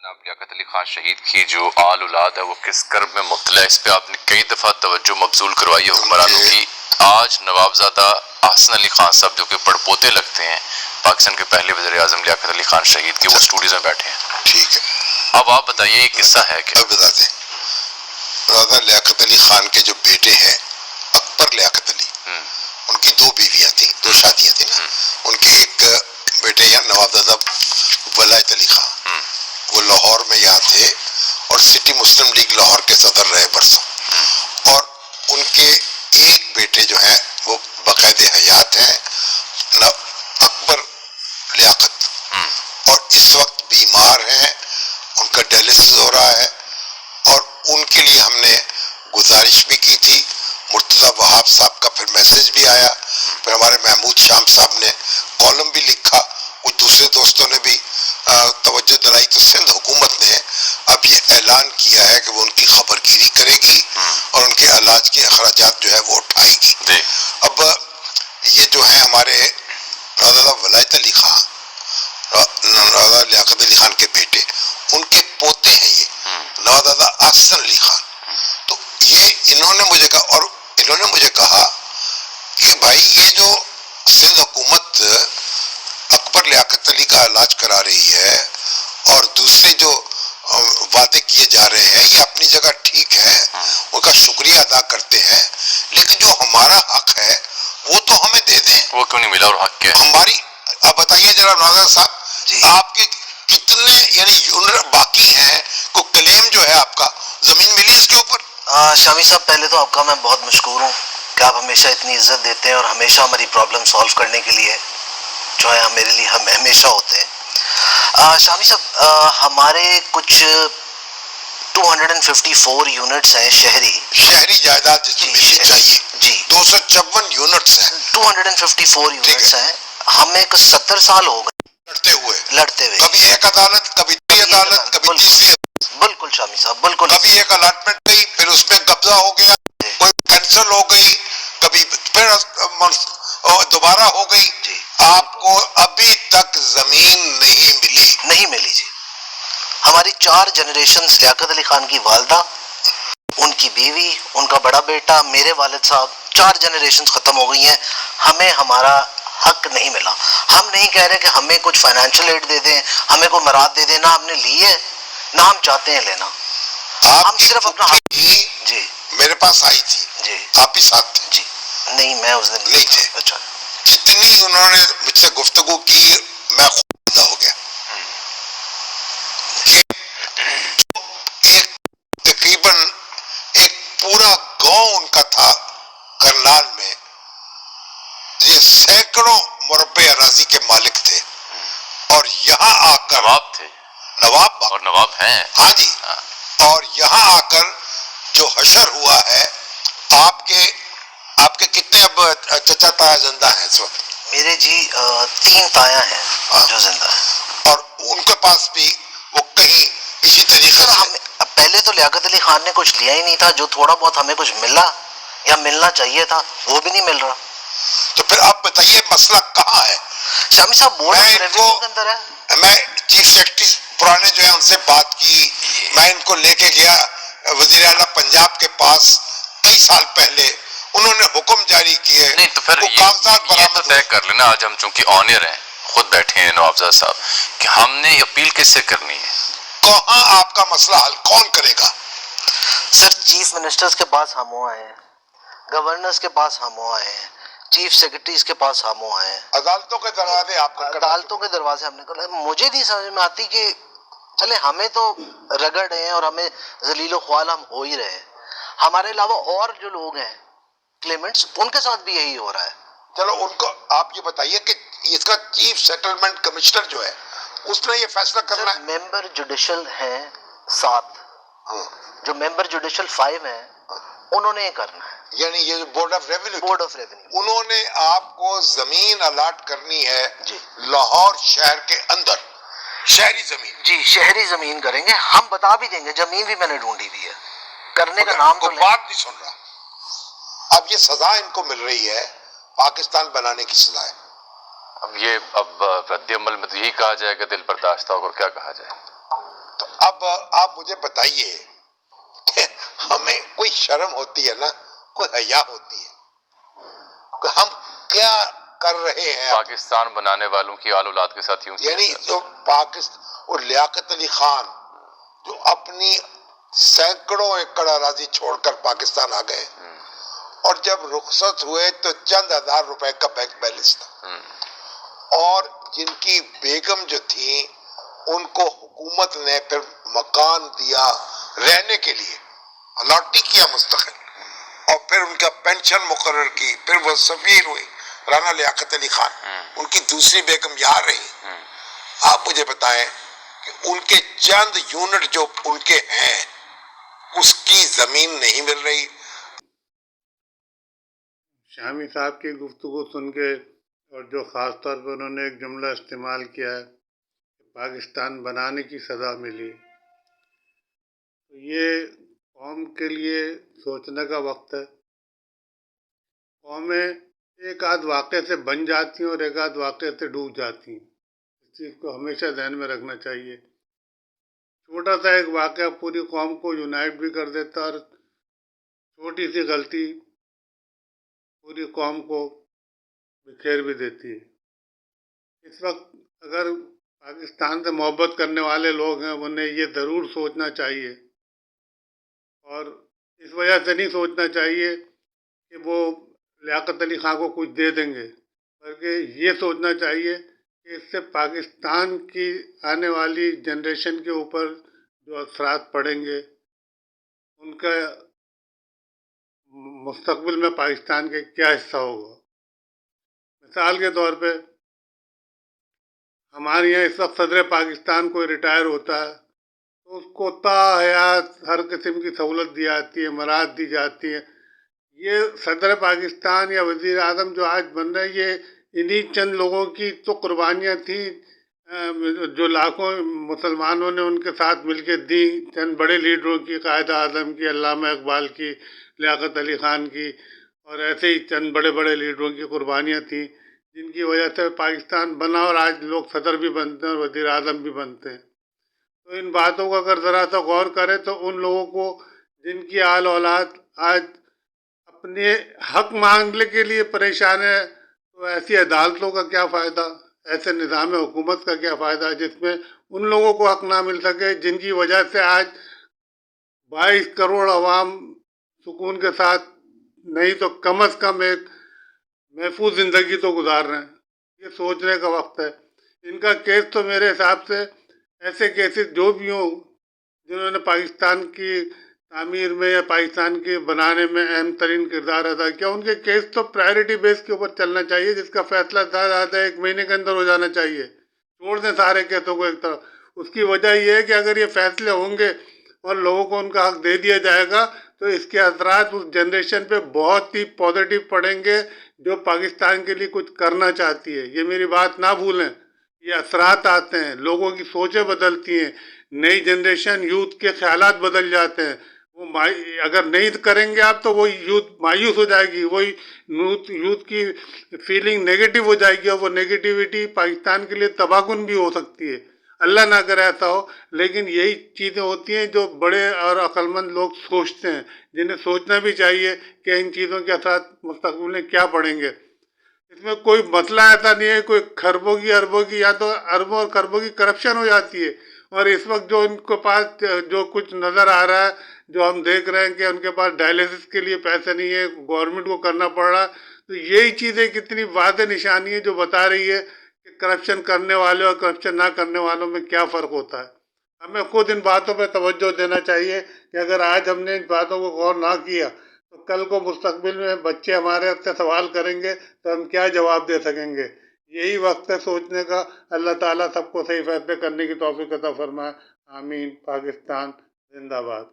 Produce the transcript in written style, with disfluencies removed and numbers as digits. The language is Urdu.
جناب لیاقت علی خان شہید کی جو آل اولاد ہے وہ کس کرب میں مبتلا ہے، اس پہ آپ نے کئی دفعہ توجہ مبذول کروائی ہے حکمرانوں کی. آج نوابزادہ احسن علی خان صاحب جو کہ پڑپوتے لگتے ہیں پاکستان کے پہلے وزیر اعظم لیاقت علی خان شہید کے، وہ اسٹوڈیوز میں بیٹھے ہیں. ٹھیک ہے، اب آپ بتائیے یہ قصہ ہے کہ اب بتاتے ہیں. راجہ لیاقت علی خان کے جو بیٹے ہیں اکبر لیاقت علی، ان کی دو بیویاں تھیں، دو شادیاں تھیں نا. ان کے ایک بیٹے یا نوابزادہ ولایت علی خان، وہ لاہور میں یہاں تھے اور سٹی مسلم لیگ لاہور کے صدر رہے برسوں. اور ان کے ایک بیٹے جو ہیں وہ باقاعدہ حیات ہیں، اکبر لیاقت، اور اس وقت بیمار ہیں، ان کا ڈائلسس ہو رہا ہے. اور ان کے لیے ہم نے گزارش بھی کی تھی. مرتضیٰ وہاب صاحب کا پھر میسج بھی آیا، پھر ہمارے محمود شام صاحب نے کالم بھی لکھا، کچھ دوسرے دوستوں نے بھی توجہ دلائی. تو سندھ حکومت نے اب یہ اعلان کیا ہے کہ وہ ان کی خبر گیری کرے گی اور ان کے علاج کے اخراجات جو ہے وہ اٹھائے گی. اب یہ جو ہیں ہمارے راجہ ولایت علی خان، راجہ لیاقت علی خان کے بیٹے، ان کے پوتے ہیں یہ نوابزادہ احسن علی خان. تو یہ انہوں نے مجھے کہا کہ بھائی یہ جو سندھ حکومت اکبر لیاقت علی کا علاج کرا رہی ہے اور دوسرے جو وعدے کیے جا رہے ہیں یہ اپنی جگہ ٹھیک ہے، ان کا شکریہ ادا کرتے ہیں، لیکن جو ہمارا حق ہے وہ تو ہمیں دے دیں. وہ کیوں نہیں ملا اور حق کیا ہے ہماری؟ اب بتائیے ذرا نوازر صاحب، آپ کے کتنے یعنی یونٹ باقی ہیں؟ کو کلیم جو ہے آپ کا زمین ملی اس کے اوپر؟ شامی صاحب، پہلے تو آپ کا میں بہت مشکور ہوں کہ آپ ہمیشہ اتنی عزت دیتے ہیں اور ہمیشہ ہماری پرابلم سالو کرنے کے لیے جو ہے میرے لیے ہم ہمیشہ ہوتے ہیں. شامی صاحب، ہمارے کچھ 254 یونٹس ہیں شہری جائیداد جس میں ملنی چاہیے. جی 256 یونٹس ہیں. 254 یونٹس ہیں. ہمیں 70 سال ہو گئے لڑتے ہوئے، کبھی ایک عدالت، کبھی دوسری عدالت، کبھی تیسری عدالت. بالکل شامی صاحب، بالکل. کبھی ایک الاٹمنٹ گئی، پھر اس میں قبضہ ہو گیا، کوئی کینسل ہو گئی، کبھی پھر دوبارہ ہو گئی. آپ کو ابھی تک زمین نہیں ملی. جی ہماری 4 جنریشنز، لیاقت علی خان کی والدہ، ان کی بیوی، ان کا بڑا بیٹا، میرے والد صاحب، 4 جنریشنز ختم ہو گئی ہیں. ہمیں ہمارا حق نہیں ملا. ہم نہیں کہہ رہے کہ ہمیں کچھ فائنینشیل ایڈ دے دیں، ہمیں کوئی مراد دے دیں، نہ ہم نے لی ہے نہ ہم چاہتے ہیں لینا. ہم صرف اپنا حق. جی میرے پاس آئی تھی. جی آپ ہی ساتھ تھے؟ جی نہیں، میں اس دن نہیں تھے. اچھا. جتنی انہوں نے مجھ سے گفتگو کی میں خود پیدا ہو گیا کہ ایک تقریباً ایک پورا گاؤں ان کا تھا کرنال میں، یہ سینکڑوں مربع اراضی کے مالک تھے، اور یہاں آ کر نواب ہیں. ہاں جی. اور یہاں آ کر جو حشر ہوا ہے، آپ کے کتنے اب چچا تایا زندہ ہیں اس وقت؟ میرے جی 3 تایا ہیں جو زندہ ہیں، اور ان کے پاس بھی وہ کہیں اسی طریقے سے. پہلے تو لیاقت علی خان نے کچھ لیا ہی نہیں تھا. جو تھوڑا بہت ہمیں کچھ ملا یا ملنا چاہیے تھا وہ بھی نہیں مل رہا. تو پھر آپ بتائیے مسئلہ کہاں ہے؟ شامی صاحب، بورڈ آف ریونیو کے اندر ہے. میں چیف سیکرٹری پرانے جو ہیں ان سے بات کی، میں ان کو لے کے گیا وزیر اعلیٰ پنجاب کے پاس کئی سال پہلے، انہوں نے حکم جاری کیے. نہیں تو پھر کاغذات یہ تو طے کر لینا، آج ہم چونکہ آنر ہیں، خود بیٹھے ہیں نوابزادہ صاحب، کہ ہم نے اپیل کس سے کرنی ہے؟ کہاں آپ کا مسئلہ حل کون کرے گا؟ سر چیف منسٹرز کے پاس ہم ہو آئے ہیں، گورنرز کے پاس ہم ہو آئے ہیں، چیف سیکرٹریز کے پاس ہم ہو آئے ہیں. عدالتوں کے دروازے عدالتوں کے دروازے ہم نے کھولے. مجھے نہیں سمجھ میں آتی کہ چلے ہمیں تو رگڑ رہے ہیں اور ہمیں ذلیل و خوال ہم ہو ہی رہے ہیں، ہمارے علاوہ اور جو لوگ ہیں کلیمنٹس، ان کے ساتھ بھی یہی ہو رہا ہے. چلو ان کو آپ یہ بتائیے کہ اس کا چیف سیٹلمنٹ کمشنر جو ہے اس نے یہ فیصلہ کرنا ہے. ممبر جوڈیشل ہیں 7، جو ممبر جوڈیشل 5 ہیں انہوں نے یہ کرنا ہے. یعنی یہ بورڈ آف ریونیو، انہوں نے آپ کو زمین الاٹ کرنی ہے جی لاہور شہر کے اندر، شہری زمین. جی شہری زمین کریں گے. ہم بتا بھی دیں گے، زمین بھی میں نے ڈھونڈی ہوئی ہے، کرنے کا نام تو بات نہیں سن رہا. اب یہ سزا ان کو مل رہی ہے، پاکستان بنانے کی سزا ہے. اب رد عمل میں تو یہی کہا جائے کہ دل برداشتہ ہو کر کیا کہا جائے. تو اب آپ مجھے بتائیے کہ ہمیں کوئی شرم ہوتی ہے نا، کوئی حیا ہوتی ہے کہ ہم کیا کر رہے ہیں؟ پاکستان بنانے والوں کی آل اولاد کے ساتھ یوں یعنی جو پاکستان اور لیاقت علی خان جو اپنی سینکڑوں ایکڑ اراضی چھوڑ کر پاکستان آ گئے، اور جب رخصت ہوئے تو چند ہزار روپے کا بینک بیلنس تھا، اور جن کی بیگم جو تھی ان کو حکومت نے پھر مکان دیا رہنے کے لیے، الاٹی کیا مستقل، اور پھر ان کا پینشن مقرر کی، پھر وہ سفیر ہوئی رانا لیاقت علی خان، ان کی دوسری بیگم یہاں رہی۔ آپ مجھے بتائیں کہ ان کے چند یونٹ جو ان کے ہیں اس کی زمین نہیں مل رہی۔ شامی صاحب کی گفتگو سن کے، اور جو خاص طور پہ انہوں نے ایک جملہ استعمال کیا ہے کہ پاکستان بنانے کی سزا ملی، تو یہ قوم کے لیے سوچنے کا وقت ہے۔ قومیں ایک آدھ واقعے سے بن جاتی ہیں اور ایک آدھ واقعے سے ڈوب جاتی ہیں، اس چیز کو ہمیشہ ذہن میں رکھنا چاہیے۔ چھوٹا سا ایک واقعہ پوری قوم کو یونائٹ بھی کر دیتا ہے، اور چھوٹی سی غلطی پوری قوم کو بکھیر بھی دیتی ہے۔ اس وقت اگر پاکستان سے محبت کرنے والے لوگ ہیں، انہیں یہ ضرور سوچنا چاہیے، اور اس وجہ سے نہیں سوچنا چاہیے کہ وہ لیاقت علی خان کو کچھ دے دیں گے، بلکہ یہ سوچنا چاہیے کہ اس سے پاکستان کی آنے والی جنریشن کے اوپر جو اثرات پڑیں گے، ان کا مستقبل میں پاکستان کے کیا حصہ ہوگا۔ مثال کے طور پہ ہمارے یہاں اس وقت صدر پاکستان کوئی ریٹائر ہوتا ہے تو اس کو تا حیات ہر قسم کی سہولت دی جاتی ہے، مراحت دی جاتی ہیں۔ یہ صدر پاکستان یا وزیر اعظم جو آج بن رہے ہیں، یہ انہی چند لوگوں کی تو قربانیاں تھیں جو لاکھوں مسلمانوں نے ان کے ساتھ مل کے دی، چند بڑے لیڈروں کی، قائد اعظم کی، علامہ اقبال کی، لیاقت علی خان کی، اور ایسے ہی چند بڑے بڑے لیڈروں کی قربانیاں تھیں جن کی وجہ سے پاکستان بنا، اور آج لوگ صدر بھی بنتے ہیں اور وزیر اعظم بھی بنتے ہیں۔ تو ان باتوں کو اگر ذرا سا غور کرے تو ان لوگوں کو جن کی آل اولاد آج اپنے حق مانگنے کے لیے پریشان ہے، تو ایسی عدالتوں کا کیا فائدہ، ایسے نظام حکومت کا کیا فائدہ جس میں ان لوگوں کو حق نہ مل سکے جن کی وجہ سے آج 22 کروڑ عوام سکون کے ساتھ نہیں تو کم از کم ایک محفوظ زندگی تو گزار رہے ہیں۔ یہ سوچنے کا وقت ہے۔ ان کا کیس تو میرے حساب سے ایسے کیسز جو بھی ہوں جنہوں نے پاکستان کی تعمیر میں یا پاکستان کے بنانے میں اہم ترین کردار ادا کیا، ان کے کیس تو پرائرٹی بیس کے اوپر چلنا چاہیے، جس کا فیصلہ زیادہ 1 مہینے کے اندر ہو جانا چاہیے۔ چھوڑ دیں سارے کیسوں کو ایک طرف۔ اس کی وجہ یہ ہے کہ اگر یہ فیصلے ہوں گے اور لوگوں کو ان کا حق دے دیا جائے گا تو اس کے اثرات اس جنریشن پہ بہت ہی پازیٹیو پڑیں گے جو پاکستان کے لیے کچھ کرنا چاہتی ہے۔ یہ میری بات نہ بھولیں، یہ اثرات آتے ہیں، لوگوں کی سوچیں بدلتی ہیں، نئی جنریشن یوتھ کے خیالات بدل جاتے ہیں۔ وہ اگر نہیں کریں گے آپ تو وہ یوتھ مایوس ہو جائے گی، وہی یوتھ کی فیلنگ نیگیٹو ہو جائے گی، اور وہ نیگیٹیوٹی پاکستان کے لیے تباہ کن بھی ہو سکتی ہے۔ اللہ نہ کرے ایسا ہو، لیکن یہی چیزیں ہوتی ہیں جو بڑے اور عقل مند لوگ سوچتے ہیں، جنہیں سوچنا بھی چاہیے کہ ان چیزوں کے اثرات مستقبل میں کیا پڑیں گے۔ اس میں کوئی مسئلہ ایسا نہیں ہے، کوئی خربوں کی اربوں کی یا تو اربوں اور خربوں کی کرپشن ہو جاتی ہے، اور اس وقت جو ان کے پاس جو کچھ نظر آ رہا ہے، جو ہم دیکھ رہے ہیں کہ ان کے پاس ڈائلیسس کے لیے پیسے نہیں ہے، گورنمنٹ کو کرنا پڑ رہا، تو یہی چیزیں کتنی واضح نشانی ہے جو بتا رہی ہے کہ کرپشن کرنے والے اور کرپشن نہ کرنے والوں میں کیا فرق ہوتا ہے۔ ہمیں خود ان باتوں پہ توجہ دینا چاہیے کہ اگر آج ہم نے ان باتوں کو غور نہ کیا تو کل کو مستقبل میں بچے ہمارے سے سوال کریں گے تو ہم کیا جواب دے سکیں گے۔ یہی وقت ہے سوچنے کا۔ اللہ تعالیٰ سب کو صحیح فیصلے کرنے کی توفیق عطا فرمائے۔ آمین۔ پاکستان زندہ باد۔